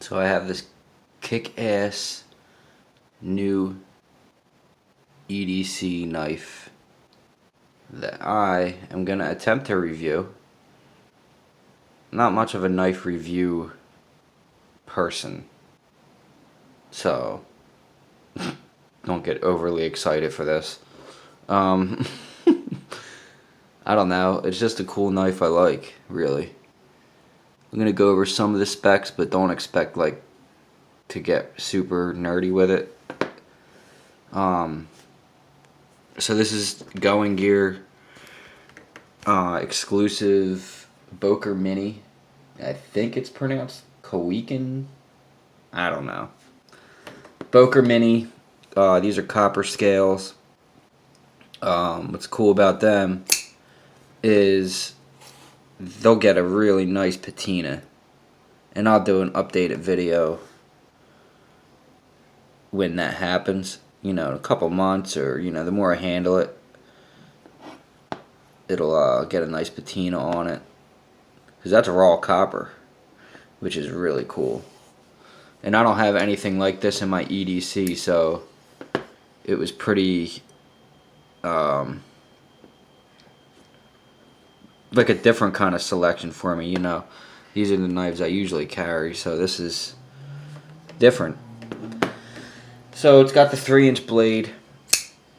So I have this kick-ass new EDC knife that I am going to attempt to review. Not much of a knife review person, so don't get overly excited for this. I don't know, it's just a cool knife I like, really. I'm going to go over some of the specs, but don't expect like to get super nerdy with it. So this is Going Gear exclusive boker mini. I think it's pronounced kwaiken. I don't know. Boker mini. These are copper scales. What's cool about them is they'll get a really nice patina, and I'll do an updated video when that happens. You know, in a couple months, or you know, the more I handle it, it'll get a nice patina on it, because that's raw copper, which is really cool. And I don't have anything like this in my EDC, so it was pretty like a different kind of selection for me. You know, these are the knives I usually carry, so this is different. So it's got the 3-inch blade.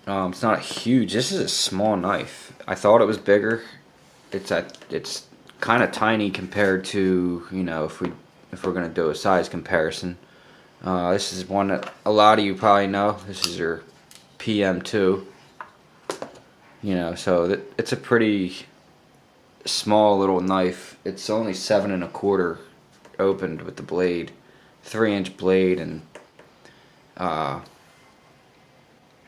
It's not huge. This is a small knife. I thought it was bigger. It's kind of tiny compared to, you know, if we're gonna do a size comparison. This is one that a lot of you probably know. This is your PM2. You know, so it's a pretty small little knife. It's only 7 1/4 opened with the blade, 3-inch blade, and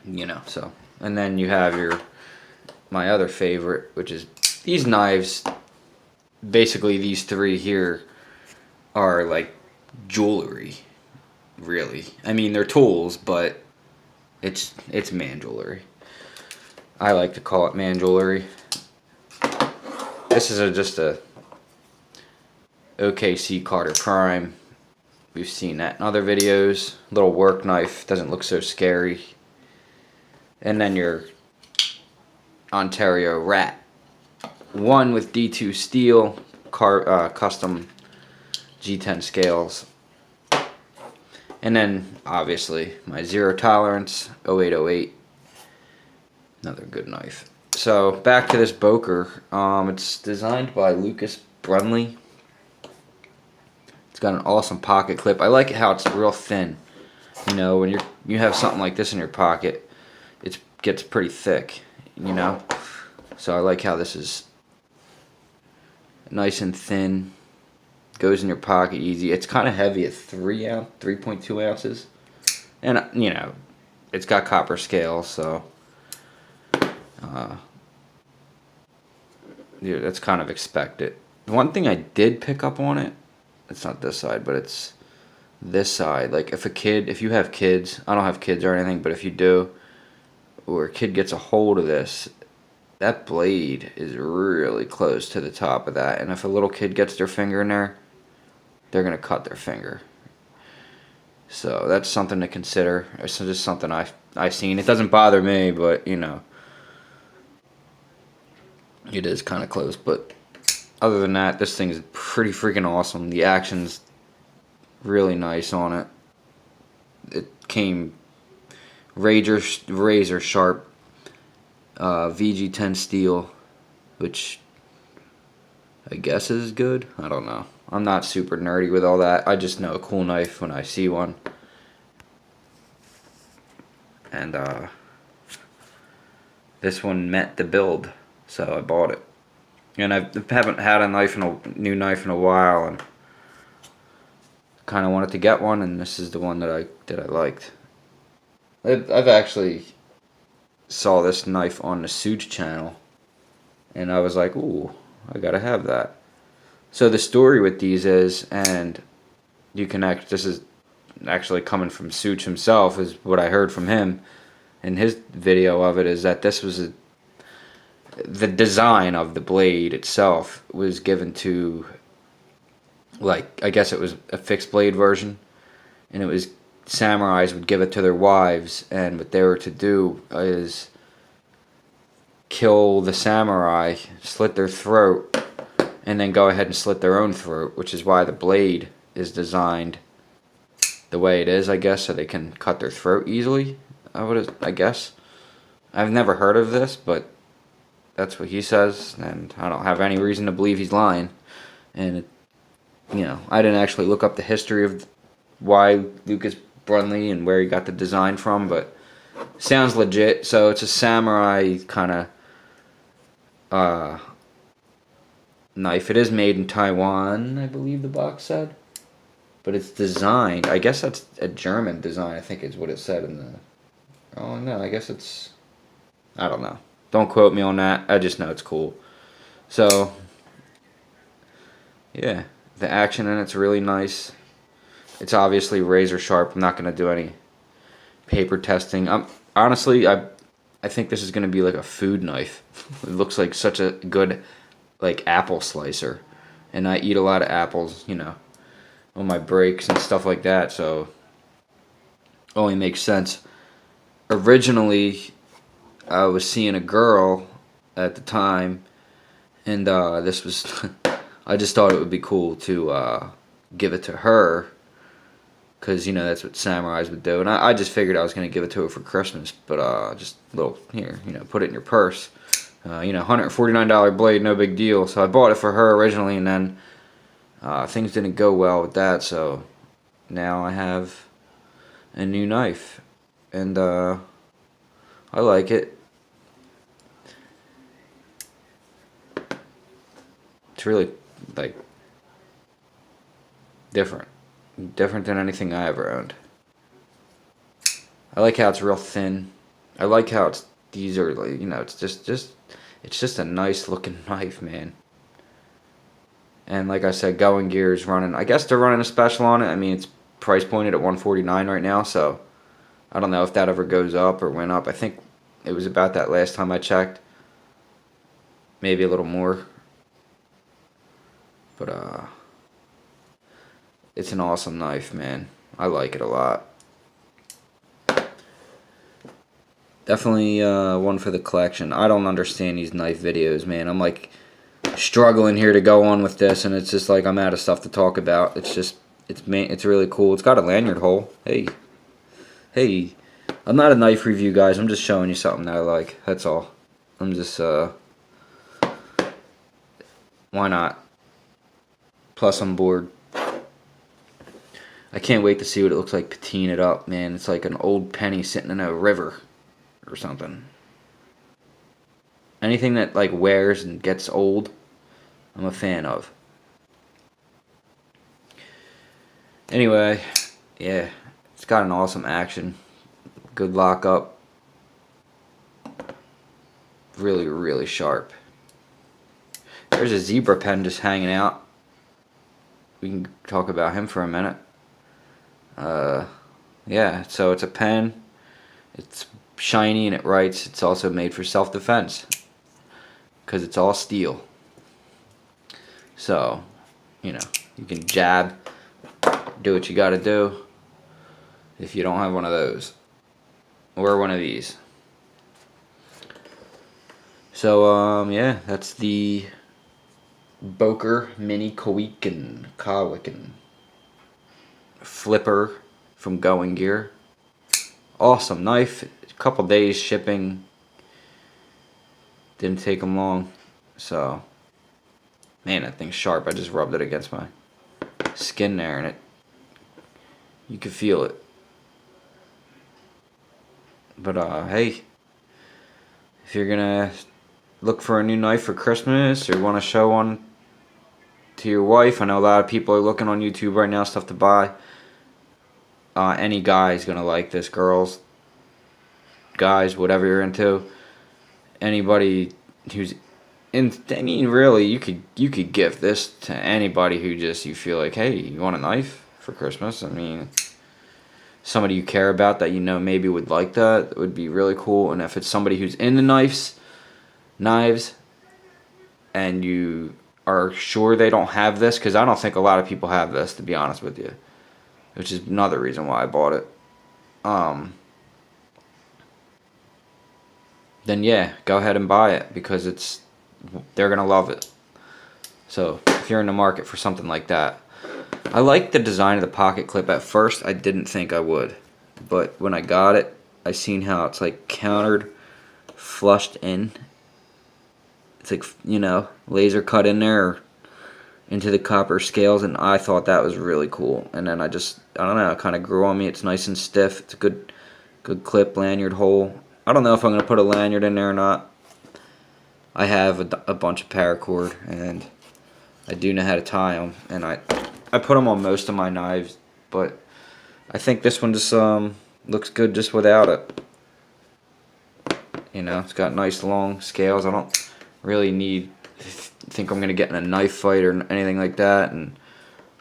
you know, so, and then you have my other favorite, which is these knives. Basically, these three here are like jewelry, really. I mean, they're tools, but it's man jewelry. I like to call it man jewelry. This is just a OKC Carter Prime. We've seen that in other videos. Little work knife, doesn't look so scary. And then your Ontario Rat. One with D2 steel, custom G10 scales. And then, obviously, my Zero Tolerance 0808. Another good knife. So, back to this boker. It's designed by Lucas Brunley. It's got an awesome pocket clip. I like how it's real thin. You know, when you have something like this in your pocket, it gets pretty thick, you know. So I like how this is nice and thin. Goes in your pocket easy. It's kind of heavy at 3.2 ounces. And, you know, it's got copper scales, so yeah, that's kind of expected. One thing I did pick up on it, it's not this side, but it's this side. Like, if you have kids, I don't have kids or anything, but if you do, or a kid gets a hold of this, that blade is really close to the top of that, and if a little kid gets their finger in there, they're gonna cut their finger. So that's something to consider. It's just something I've seen. It doesn't bother me, but you know, it is kind of close. But other than that, this thing is pretty freaking awesome. The action's really nice on it. It came razor sharp VG10 steel, which I guess is good. I don't know. I'm not super nerdy with all that. I just know a cool knife when I see one. And this one met the build, so I bought it. And I haven't had a new knife in a while, and kind of wanted to get one, and this is the one that I liked. I've actually saw this knife on the Suits channel, and I was like, ooh, I gotta have that. So the story with these is, and this is actually coming from Suits himself, is what I heard from him in his video of it, is that this was the design of the blade itself was given to like, I guess it was a fixed blade version, and it was samurais would give it to their wives, and what they were to do is kill the samurai, slit their throat, and then go ahead and slit their own throat, which is why the blade is designed the way it is, I guess, so they can cut their throat easily. I guess. I've never heard of this, but that's what he says, and I don't have any reason to believe he's lying. And I didn't actually look up the history of why Lucas Brunley and where he got the design from, but sounds legit. So it's a samurai kind of knife. It is made in Taiwan, I believe the box said, but it's designed. I guess that's a German design. I think is what it said in the. Oh no, I guess it's. I don't know. Don't quote me on that. I just know it's cool. So yeah, the action in it's really nice. It's obviously razor sharp. I'm not gonna do any paper testing. Honestly, I think this is gonna be like a food knife. It looks like such a good like apple slicer, and I eat a lot of apples, on my breaks and stuff like that. So only makes sense. Originally, I was seeing a girl at the time, and this was. I just thought it would be cool to give it to her, because that's what samurais would do, and I just figured I was gonna give it to her for Christmas, but just a little here, put it in your purse, $149 blade, no big deal. So I bought it for her originally, and then things didn't go well with that, so now I have a new knife, and I like it. It's really like different than anything I ever owned. I like how it's real thin. I like how these are like, it's just a nice looking knife, man. And like I said, Going Gear is running. I guess they're running a special on it. I mean, it's price pointed at $149 right now, so I don't know if that ever goes up or went up. I think it was about that last time I checked. Maybe a little more. But it's an awesome knife, man. I like it a lot. Definitely one for the collection. I don't understand these knife videos, man. I'm like struggling here to go on with this, and it's just like I'm out of stuff to talk about. It's really cool. It's got a lanyard hole. Hey, I'm not a knife review, guys. I'm just showing you something that I like. That's all. I'm just why not? Plus, I'm bored. I can't wait to see what it looks like patina it up, man. It's like an old penny sitting in a river or something. Anything that like wears and gets old, I'm a fan of. Anyway, yeah, it's got an awesome action. Good lockup. Really, really sharp. There's a zebra pen just hanging out. We can talk about him for a minute. Yeah, so it's a pen. It's shiny and it writes. It's also made for self-defense, because it's all steel. So, you can jab, do what you gotta do if you don't have one of those. Or one of these. So, yeah, that's the Boker Mini kwaiken flipper from Going Gear. Awesome knife. A couple days shipping. Didn't take them long. So, man, that thing's sharp. I just rubbed it against my skin there, and you could feel it. But hey, if you're gonna look for a new knife for Christmas, or want to show one to your wife, I know a lot of people are looking on YouTube right now, stuff to buy. Any guy's gonna like this. Girls, guys, whatever you're into, anybody who's in. I mean, really, you could give this to anybody who you feel like, hey, you want a knife for Christmas? I mean, somebody you care about that maybe would like that. It would be really cool. And if it's somebody who's into knives, and you are sure they don't have this, because I don't think a lot of people have this, to be honest with you, which is another reason why I bought it. Then yeah, go ahead and buy it, because they're gonna love it. So if you're in the market for something like that, I like the design of the pocket clip. At first, I didn't think I would, but when I got it, I seen how it's like countered, flushed in. It's like, you know, laser cut in there or into the copper scales, and I thought that was really cool. And then I don't know, it kind of grew on me. It's nice and stiff. It's a good clip, lanyard hole. I don't know if I'm going to put a lanyard in there or not. I have a bunch of paracord, and I do know how to tie them, and I put them on most of my knives, but I think this one just looks good just without it. You know, it's got nice long scales. I don't really think I'm going to get in a knife fight or anything like that, and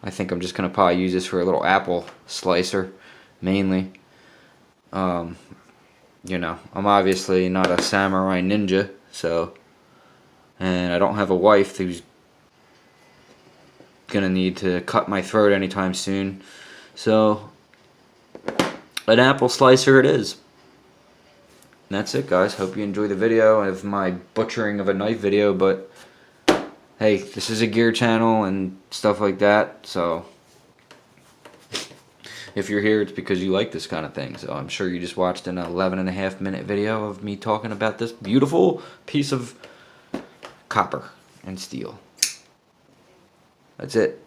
I think I'm just going to probably use this for a little apple slicer, mainly. You know, I'm obviously not a samurai ninja, so, and I don't have a wife who's going to need to cut my throat anytime soon, so an apple slicer it is. And that's it, guys. Hope you enjoy the video of my butchering of a knife video, but hey, this is a gear channel and stuff like that, so if you're here, it's because you like this kind of thing. So I'm sure you just watched an 11.5-minute video of me talking about this beautiful piece of copper and steel. That's it.